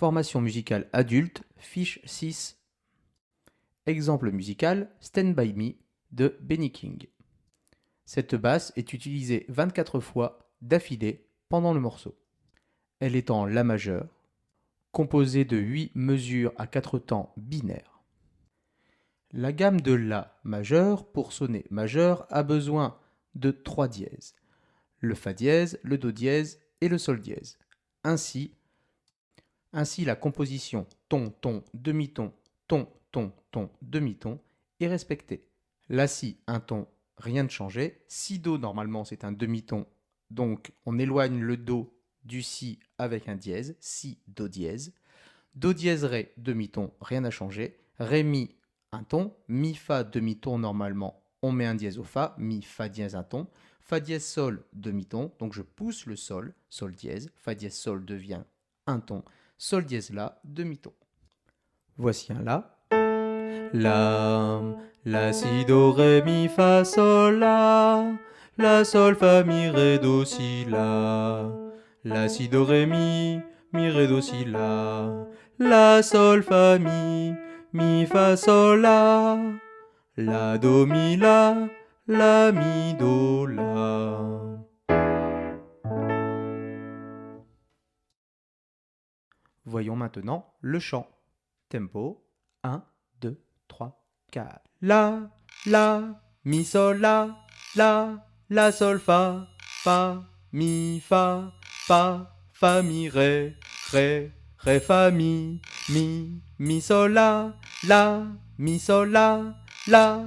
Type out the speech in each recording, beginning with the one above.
Formation musicale adulte, fiche 6. Exemple musical, Stand By Me de Benny King. Cette basse est utilisée 24 fois d'affilée pendant le morceau. Elle est en La majeur, composée de 8 mesures à 4 temps binaires. La gamme de La majeur pour sonner majeur a besoin de 3 dièses, le Fa dièse, le Do dièse et le Sol dièse. Ainsi, la composition ton, demi-ton, ton, demi-ton est respectée. La Si, un ton, rien de changé. Si Do, normalement, c'est un demi-ton, donc on éloigne le Do du Si avec un dièse, Si, Do dièse. Do dièse, Ré, demi-ton, rien n'a changé. Ré, Mi, un ton. Mi, Fa, demi-ton, normalement, on met un dièse au Fa. Mi, Fa dièse, un ton. Fa dièse, Sol, demi-ton, donc je pousse le Sol, Sol dièse. Fa dièse, Sol devient un ton. Sol dièse, La, demi-ton. Voici un La. La, Si, Do, Ré, Mi, Fa, Sol, La, Sol, Fa, Mi, Ré, Do, Si, La, Si, Do, Ré, Mi, Ré, Do, Si, La, Sol, Fa, Mi, Fa, Sol, La, Do, Mi, La, Mi, Do, La. Voyons maintenant le chant. Tempo, 1, 2, 3, 4. La, Mi, Sol, La, Sol, Fa, Mi, Fa, Mi, Ré, Fa, Mi, Sol, Mi, Sol, La.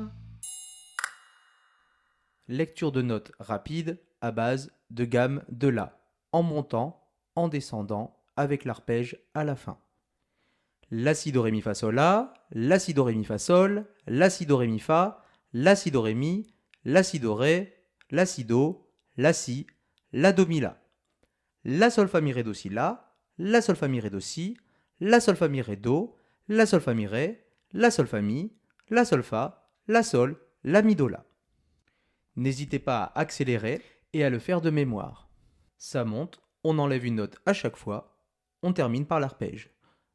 Lecture de notes rapide à base de gamme de La, en montant, en descendant, avec l'arpège à la fin. La, Si, Do, Ré, Mi, Fa, Sol, La, Si, Do, Ré, Mi, Fa, Sol, La, Si, Do, Ré, Mi, Fa, La, Si, Do, Ré, Mi, La, Si, Do, Ré, La, Si, Do, La, Si, La, Do, Mi, La, Sol, Fa, Mi, Ré, Do, Si, La, Sol, Fa, Mi, Ré, Do, Si, La, Sol, Fa, Mi, Ré, Do, La, Sol, Fa, Mi, Ré, La, Sol, Fa, Mi, La, Sol, Fa, La, Sol, La, Mi, Do, La. N'hésitez pas à accélérer et à le faire de mémoire. Ça monte, on enlève une note à chaque fois, on termine par l'arpège.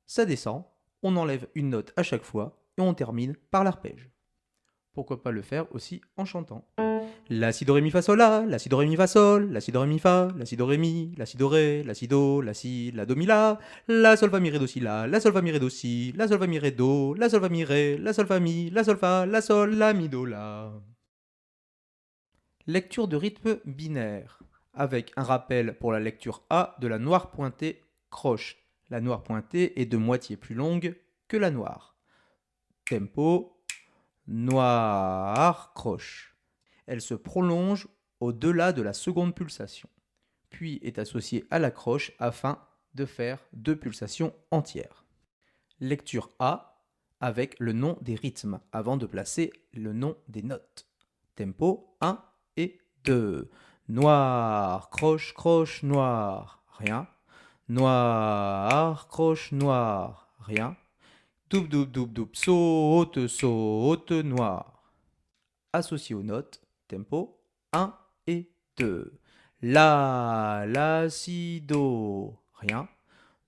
Ça descend, on enlève une note à chaque fois et on termine par l'arpège. Pourquoi pas le faire aussi en chantant. La, Si, Do, Ré, Mi, Fa, Sol, La, Si, Do, Ré, Mi, Fa, Sol, La, Si, Do, Ré, Mi, Fa, La, Si, Do, Ré, Mi, La, Si, Do, Ré, La, Si, Do, La, Si, La, Do, Mi, La, Sol, Fa, Mi, Ré, Do, Si, La, Sol, Fa, Mi, Ré, Do, Si, La, Sol, Fa, Mi, Ré, Do, La, Sol, Fa, Mi, Ré, La, Sol, Fa, Mi, La, Sol, Fa, La, Sol, La, Mi, Do, La. Lecture de rythme binaire, avec un rappel pour la lecture A de la noire pointée croche. La noire pointée est de moitié plus longue que la noire. Tempo, noir, croche. Elle se prolonge au-delà de la seconde pulsation, puis est associée à la croche afin de faire 2 pulsations entières. Lecture A avec le nom des rythmes avant de placer le nom des notes. Tempo 1 et 2. Noir, croche, croche, noir, rien. Noir, croche, noir, rien. Double, double, double, double, saute, saute, noir. Associé aux notes, tempo 1 et 2. La, Si, Do, rien.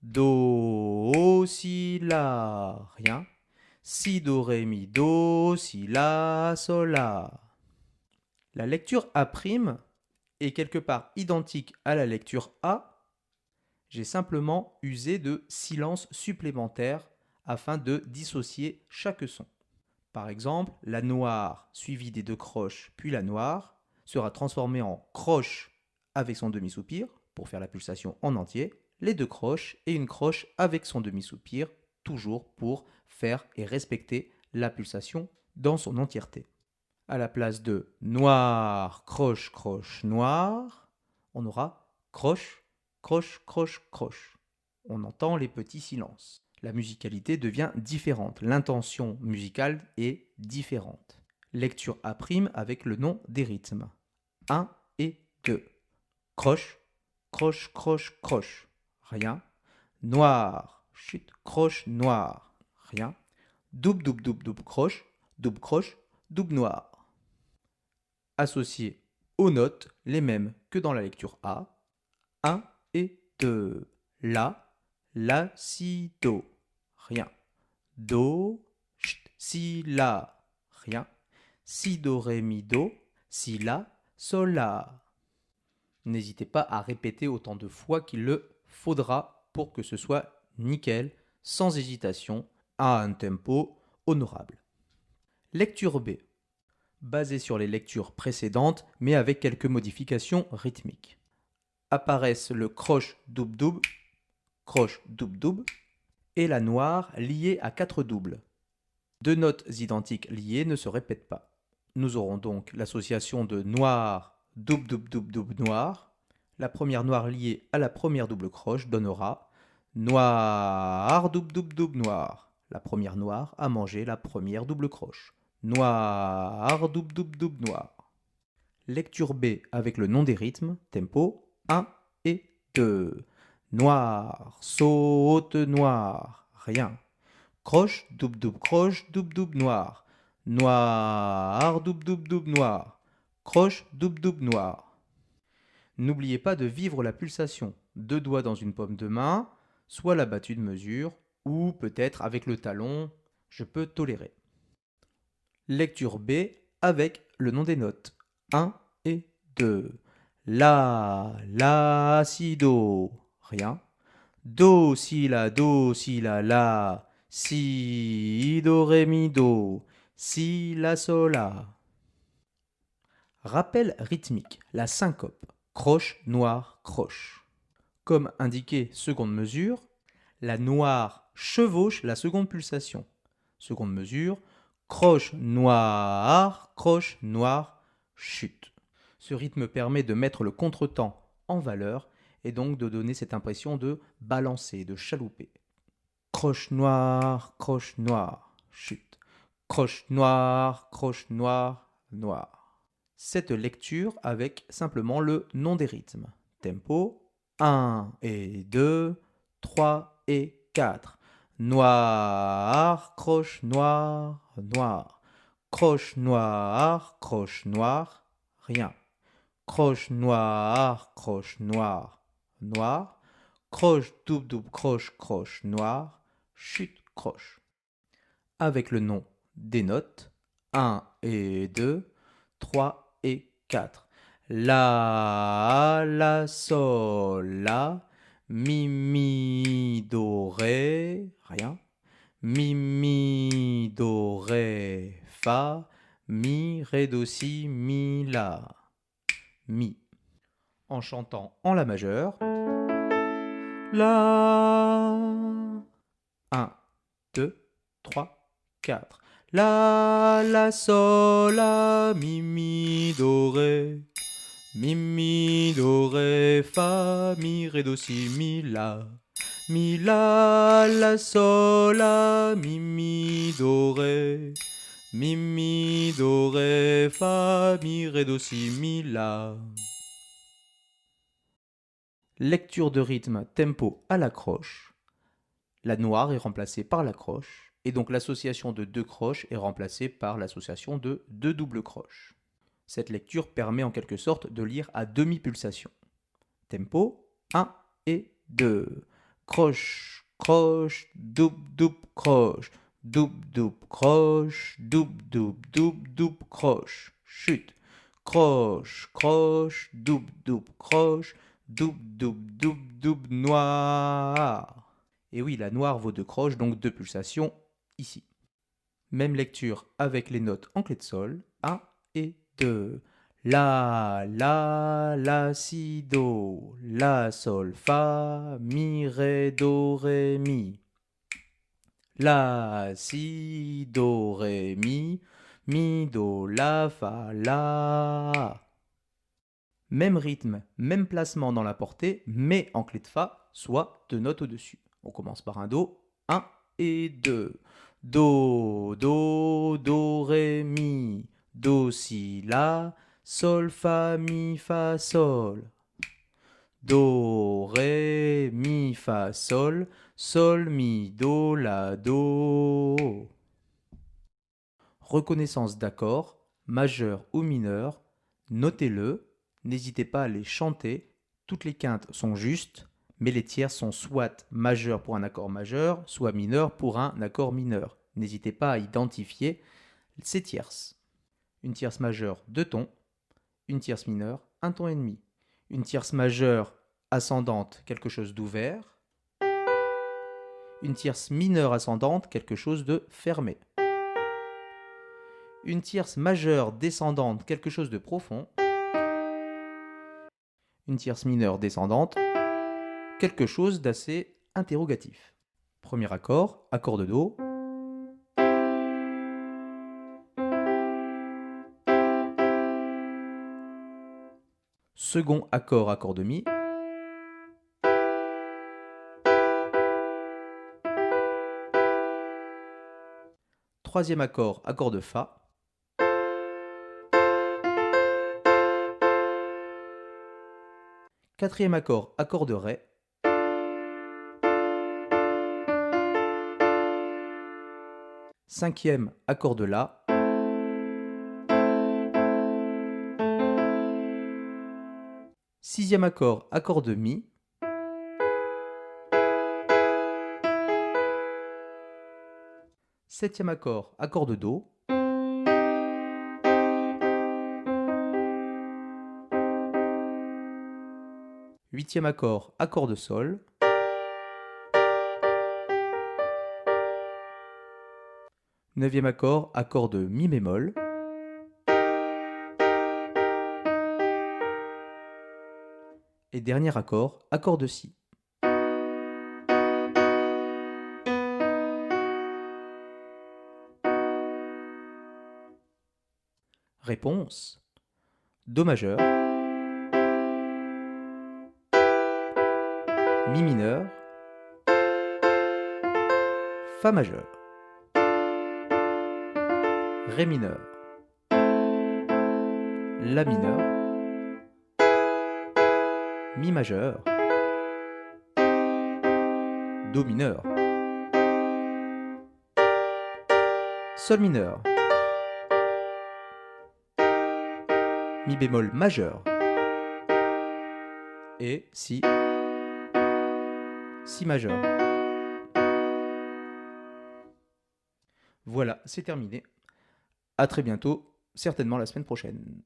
Do, Si, La, rien. Si, Do, Ré, Mi, Do, Si, La, Sol, La. La lecture A' est quelque part identique à la lecture A. J'ai simplement usé de silence supplémentaire afin de dissocier chaque son. Par exemple, la noire suivie des 2 croches puis la noire sera transformée en croche avec son demi-soupir pour faire la pulsation en entier, les 2 croches et une croche avec son demi-soupir, toujours pour faire et respecter la pulsation dans son entièreté. À la place de noir, croche, croche, noir, on aura croche, croche, croche, croche. On entend les petits silences. La musicalité devient différente. L'intention musicale est différente. Lecture A' avec le nom des rythmes. 1 et 2. Croche, croche, croche, croche. Rien. Noir, chute, croche, noir. Rien. Double, double, double, double, croche, double noir. Associés aux notes, les mêmes que dans la lecture A. 1 et 2. la, si, do, rien. Do, chut, si, la, rien. Si, do, ré, mi, do, si, la, sol, la. N'hésitez pas à répéter autant de fois qu'il le faudra pour que ce soit nickel, sans hésitation, à un tempo honorable. Lecture B. Basée sur les lectures précédentes, mais avec quelques modifications rythmiques. Apparaissent le croche-doub-doub, croche-doub-doub, et la noire liée à 4 doubles. Deux notes identiques liées ne se répètent pas. Nous aurons donc l'association de noir, doub-doub-doub-doub, noir. La première noire liée à la première double croche donnera noir, doub-doub-doub, noir. La première noire a mangé la première double croche. Noir, doub-doub-doub, noir. Lecture B avec le nom des rythmes, tempo 1 et 2. Noir, saute, noir, rien. Croche, doub-doub, croche, doub-doub, noir. Noir, doub-doub-doub, noir. Croche, doub-doub, noir. N'oubliez pas de vivre la pulsation. 2 doigts dans une paume de main, soit la battue de mesure, ou peut-être avec le talon, je peux tolérer. Lecture B avec le nom des notes. 1 et 2. La, si, do, rien. Do, si, la, la. Si, do, ré, mi, do. Si, la, sol, la. Rappel rythmique, la syncope. Croche, noir, croche. Comme indiqué seconde mesure, la noire chevauche la seconde pulsation. Seconde mesure, croche, noir, chute. Ce rythme permet de mettre le contretemps en valeur et donc de donner cette impression de balancer, de chalouper. Croche, noir, chute. Croche, noir, noir. Cette lecture avec simplement le nom des rythmes. Tempo 1 et 2, 3 et 4. Noir, croche, noir. Croche, noir, rien. Croche, noir, noir. Croche, double, croche, noir. Chute, croche. Avec le nom des notes 1 et 2, 3 et 4. La, sol, la. Mi, do, ré, rien. Mi, do, ré, fa. Mi, ré, do, si, mi, la. Mi. En chantant en la majeure. La. 1, 2, 3, 4. La, sol, la, mi, do, ré. Mi, do, ré, fa, mi, ré, do, si, mi, la. Mi, la, sol, la, mi, do, ré. Mi, do, ré, fa, mi, ré, do, si, mi, la. Lecture de rythme, tempo à la croche. La noire est remplacée par la croche, et donc l'association de 2 croches est remplacée par l'association de 2 doubles croches. Cette lecture permet en quelque sorte de lire à demi-pulsation. Tempo 1 et 2. Croche, croche, double, croche. Double, croche, double, croche. Chute. Croche, croche, double, croche. Double, noir. Et oui, la noire vaut 2 croches, donc 2 pulsations ici. Même lecture avec les notes en clé de sol. 1 et 2. La, si, do. La, sol, fa. Mi, ré, do, ré, mi. La, si, do, ré, mi. Mi, do, la, fa, la. Même rythme, même placement dans la portée, mais en clé de fa, soit 2 notes au-dessus. On commence par un do, 1 et 2. Do, ré, mi. Do, si, la. Sol, fa, mi, fa, sol. Do, ré, mi, fa, sol. Sol, mi, do, la, do. Reconnaissance d'accords, majeur ou mineur, notez-le. N'hésitez pas à les chanter, toutes les quintes sont justes, Mais les tierces sont soit majeurs pour un accord majeur, soit mineurs pour un accord mineur. N'hésitez pas à identifier ces tierces. Une tierce majeure, 2 tons. Une tierce mineure, 1 ton et demi. Une tierce majeure ascendante, quelque chose d'ouvert. Une tierce mineure ascendante, quelque chose de fermé. Une tierce majeure descendante, quelque chose de profond. Une tierce mineure descendante, quelque chose d'assez interrogatif. Premier accord, accord de Do. Second accord, accord de Mi. Troisième accord, accord de Fa. Quatrième accord, accord de Ré. Cinquième, accord de La. Sixième accord, accord de Mi. Septième accord, accord de Do. Huitième accord, accord de Sol. Neuvième accord, accord de Mi bémol. Et dernier accord, accord de Si. Réponse: Do majeur, Mi mineur, Fa majeur, Ré mineur, La mineur, Mi majeur, Do mineur, Sol mineur, Mi bémol majeur et Si majeur. Voilà, c'est terminé. À très bientôt, certainement la semaine prochaine.